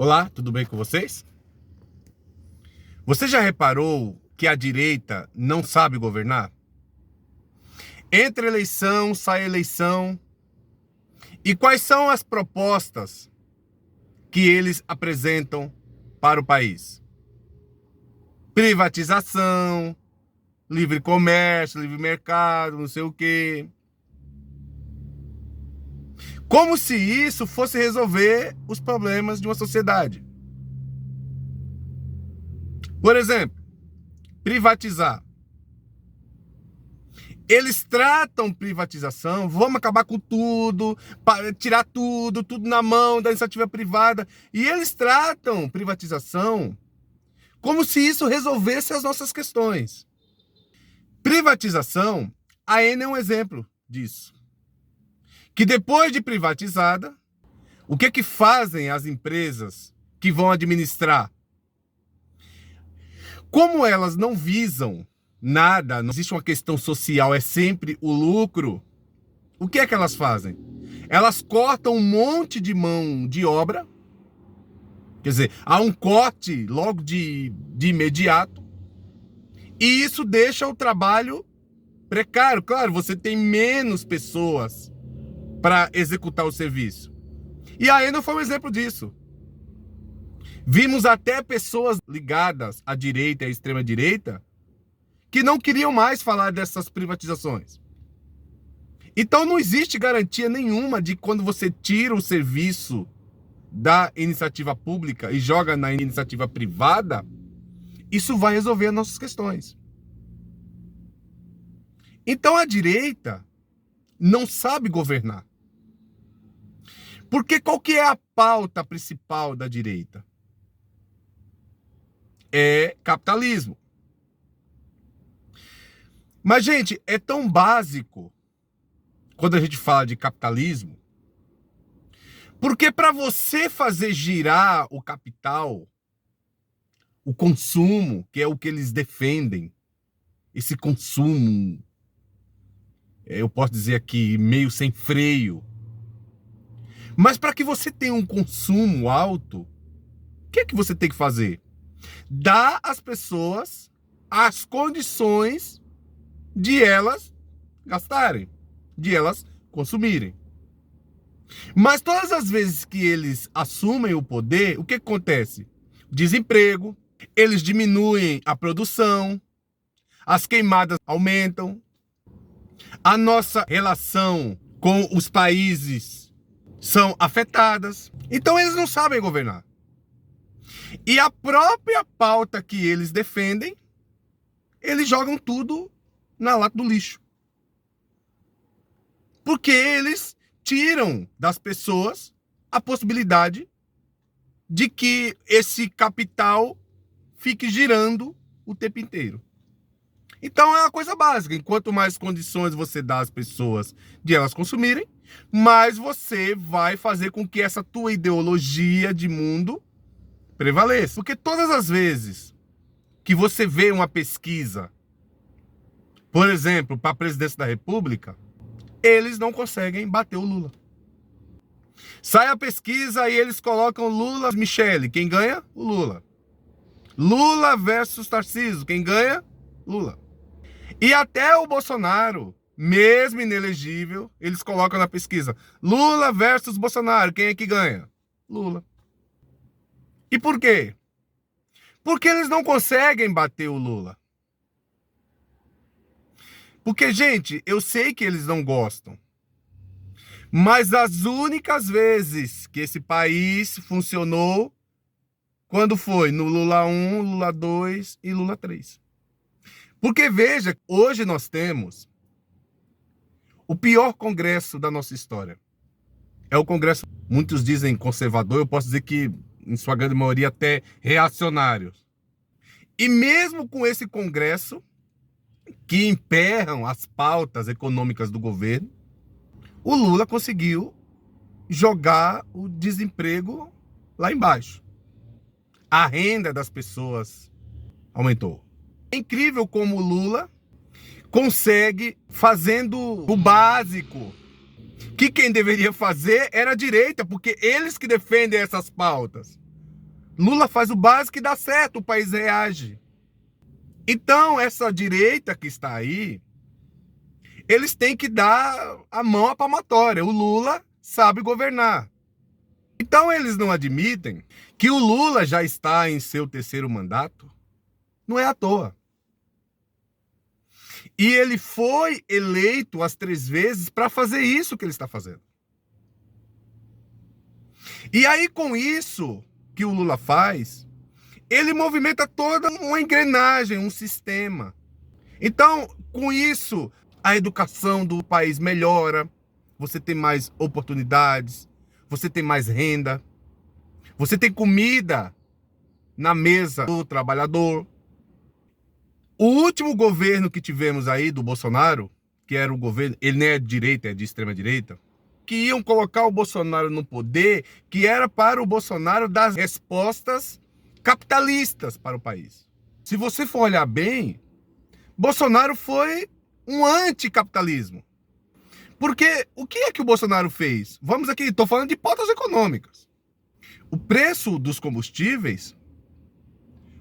Olá, tudo bem com vocês? Você já reparou que a direita não sabe governar? Entra eleição, sai eleição. E quais são as propostas que eles apresentam para o país? Privatização, livre comércio, livre mercado, não sei o quê. Como se isso fosse resolver os problemas de uma sociedade. Por exemplo, privatizar. Eles tratam privatização, vamos acabar com tudo, tirar tudo na mão da iniciativa privada. E eles tratam privatização como se isso resolvesse as nossas questões. Privatização, a Eni é um exemplo disso. Que depois de privatizada, o que fazem as empresas que vão administrar? Como elas não visam nada, não existe uma questão social, é sempre o lucro. O que é que elas fazem? Elas cortam um monte de mão de obra, quer dizer, há um corte logo de imediato, e isso deixa o trabalho precário. Claro, você tem menos pessoas para executar o serviço. E a Eni foi um exemplo disso. Vimos até pessoas ligadas à direita e à extrema-direita que não queriam mais falar dessas privatizações. Então não existe garantia nenhuma de quando você tira o serviço da iniciativa pública e joga na iniciativa privada, isso vai resolver as nossas questões. Então a direita não sabe governar. Porque qual que é a pauta principal da direita? É capitalismo. Mas, gente, é tão básico quando a gente fala de capitalismo, porque para você fazer girar o capital, o consumo, que é o que eles defendem, esse consumo, eu posso dizer aqui, meio sem freio. Mas para que você tenha um consumo alto, o que é que você tem que fazer? Dar às pessoas as condições de elas gastarem, de elas consumirem. Mas todas as vezes que eles assumem o poder, o que acontece? Desemprego, eles diminuem a produção, as queimadas aumentam, a nossa relação com os países são afetadas. Então eles não sabem governar. E a própria pauta que eles defendem, eles jogam tudo na lata do lixo. Porque eles tiram das pessoas a possibilidade de que esse capital fique girando o tempo inteiro. Então é uma coisa básica. Enquanto mais condições você dá às pessoas de elas consumirem, mais você vai fazer com que essa tua ideologia de mundo prevaleça. Porque todas as vezes que você vê uma pesquisa, por exemplo, para a presidência da República, eles não conseguem bater o Lula. Sai a pesquisa e eles colocam Lula, Michele. Quem ganha? O Lula. Lula versus Tarcísio. Quem ganha? Lula. E até o Bolsonaro, mesmo inelegível, eles colocam na pesquisa Lula versus Bolsonaro. Quem é que ganha? Lula. E por quê? Porque eles não conseguem bater o Lula. Porque, gente, eu sei que eles não gostam. Mas as únicas vezes que esse país funcionou, quando foi? No Lula 1, Lula 2 e Lula 3. Porque, veja, hoje nós temos o pior congresso da nossa história. É o congresso, muitos dizem conservador, eu posso dizer que, em sua grande maioria, até reacionário. E mesmo com esse congresso, que emperram as pautas econômicas do governo, o Lula conseguiu jogar o desemprego lá embaixo. A renda das pessoas aumentou. É incrível como o Lula consegue, fazendo o básico, que quem deveria fazer era a direita, porque eles que defendem essas pautas. Lula faz o básico e dá certo, o país reage. Então, essa direita que está aí, eles têm que dar a mão à palmatória. O Lula sabe governar. Então, eles não admitem que o Lula já está em seu terceiro mandato. Não é à toa. E ele foi eleito as 3 vezes para fazer isso que ele está fazendo. E aí, com isso que o Lula faz, ele movimenta toda uma engrenagem, um sistema. Então, com isso, a educação do país melhora, você tem mais oportunidades, você tem mais renda, você tem comida na mesa do trabalhador. O último governo que tivemos aí do Bolsonaro, que era o governo, ele nem é de direita, é de extrema direita, que iam colocar o Bolsonaro no poder, que era para o Bolsonaro dar respostas capitalistas para o país. Se você for olhar bem, Bolsonaro foi um anticapitalismo. Porque o que é que o Bolsonaro fez? Vamos aqui, estou falando de pautas econômicas. O preço dos combustíveis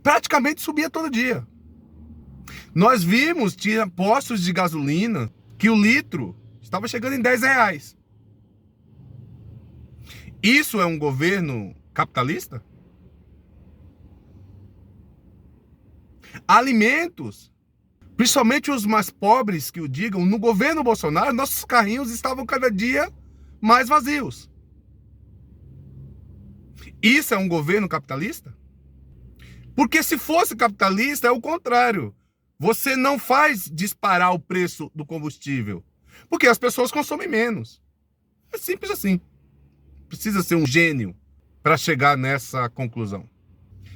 praticamente subia todo dia. Nós vimos, tinha postos de gasolina, que o litro estava chegando em R$10. Isso é um governo capitalista? Alimentos, principalmente os mais pobres que o digam, no governo Bolsonaro, nossos carrinhos estavam cada dia mais vazios. Isso é um governo capitalista? Porque se fosse capitalista, é o contrário. Você não faz disparar o preço do combustível, porque as pessoas consomem menos. É simples assim. Precisa ser um gênio para chegar nessa conclusão.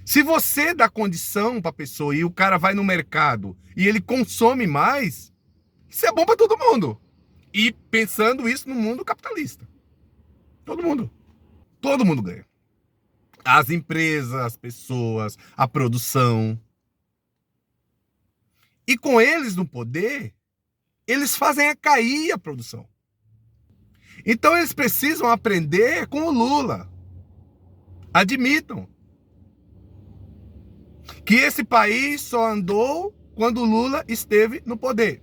Se você dá condição para a pessoa e o cara vai no mercado e ele consome mais, isso é bom para todo mundo. E pensando isso no mundo capitalista. Todo mundo ganha. As empresas, as pessoas, a produção. E com eles no poder, eles fazem cair a produção. Então eles precisam aprender com o Lula. Admitam que esse país só andou quando o Lula esteve no poder.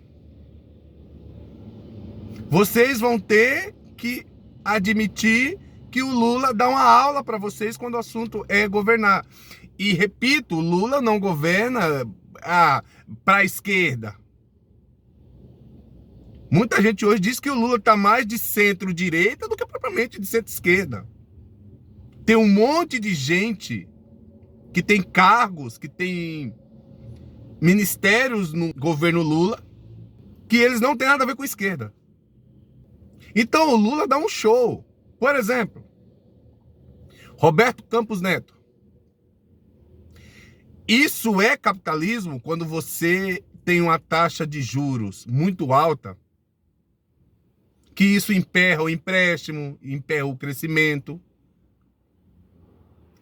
Vocês vão ter que admitir que o Lula dá uma aula para vocês quando o assunto é governar. E repito, o Lula não governa para a esquerda. Muita gente hoje diz que o Lula está mais de centro-direita do que propriamente de centro-esquerda. Tem um monte de gente que tem cargos, que tem ministérios no governo Lula, que eles não têm nada a ver com a esquerda. Então o Lula dá um show. Por exemplo, Roberto Campos Neto. Isso é capitalismo quando você tem uma taxa de juros muito alta, que isso emperra o empréstimo, emperra o crescimento.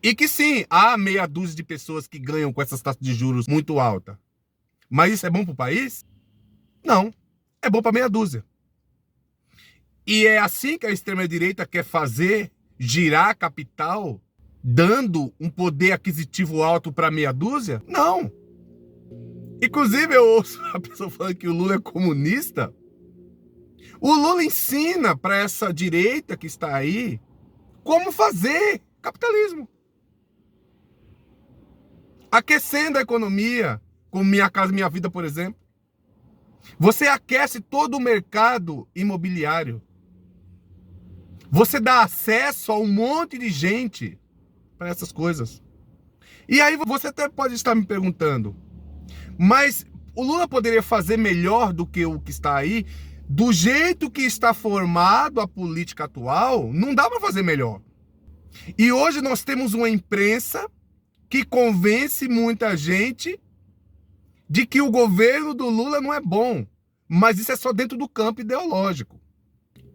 E que sim, há meia dúzia de pessoas que ganham com essas taxas de juros muito alta. Mas isso é bom para o país? Não, é bom para meia dúzia. E é assim que a extrema-direita quer fazer girar capital, dando um poder aquisitivo alto para meia dúzia? Não. Inclusive, eu ouço a pessoa falando que o Lula é comunista. O Lula ensina para essa direita que está aí como fazer capitalismo. Aquecendo a economia, como Minha Casa Minha Vida, por exemplo. Você aquece todo o mercado imobiliário. Você dá acesso a um monte de gente para essas coisas. E aí você até pode estar me perguntando, mas o Lula poderia fazer melhor do que o que está aí? Do jeito que está formado a política atual, não dá para fazer melhor. E hoje nós temos uma imprensa que convence muita gente de que o governo do Lula não é bom. Mas isso é só dentro do campo ideológico.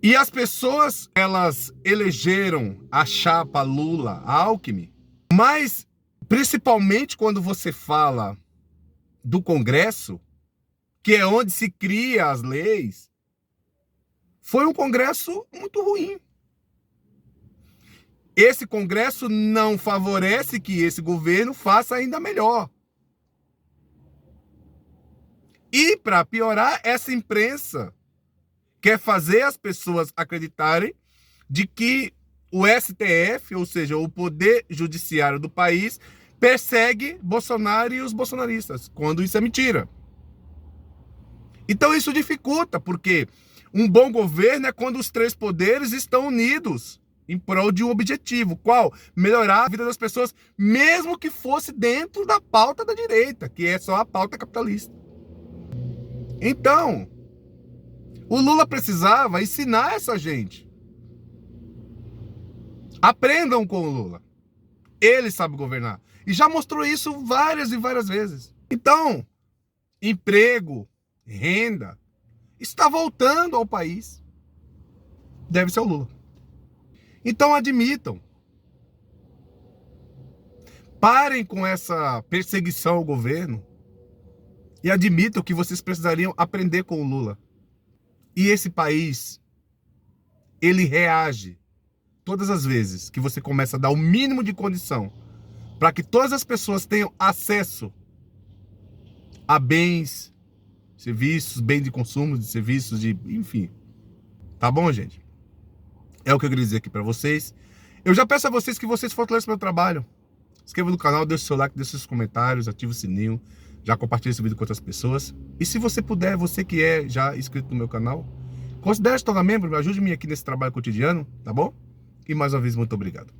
E as pessoas, elas elegeram a chapa Lula-Alckmin, mas principalmente quando você fala do Congresso, que é onde se cria as leis, foi um Congresso muito ruim. esse Congresso não favorece que esse governo faça ainda melhor. E, para piorar, essa imprensa quer fazer as pessoas acreditarem de que o STF, ou seja, o Poder Judiciário do país, persegue Bolsonaro e os bolsonaristas, quando isso é mentira. Então isso dificulta, porque um bom governo é quando os três poderes estão unidos em prol de um objetivo. Qual? Melhorar a vida das pessoas, mesmo que fosse dentro da pauta da direita, que é só a pauta capitalista. Então, o Lula precisava ensinar essa gente. Aprendam com o Lula. Ele sabe governar. E já mostrou isso várias e várias vezes. Então, emprego, renda, está voltando ao país. Deve ser o Lula. Então admitam. Parem com essa perseguição ao governo e admitam que vocês precisariam aprender com o Lula. E esse país, ele reage todas as vezes que você começa a dar o mínimo de condição para que todas as pessoas tenham acesso a bens, serviços, bens de consumo, de serviços, enfim. Tá bom, gente? É o que eu queria dizer aqui para vocês. Eu já peço a vocês que vocês fortaleçam meu trabalho. Se inscreva no canal, deixe seu like, deixe seus comentários, ative o sininho, já compartilhe esse vídeo com outras pessoas. E se você puder, você que é já inscrito no meu canal, considere se tornar membro, me ajude-me aqui nesse trabalho cotidiano, tá bom? E mais uma vez, muito obrigado.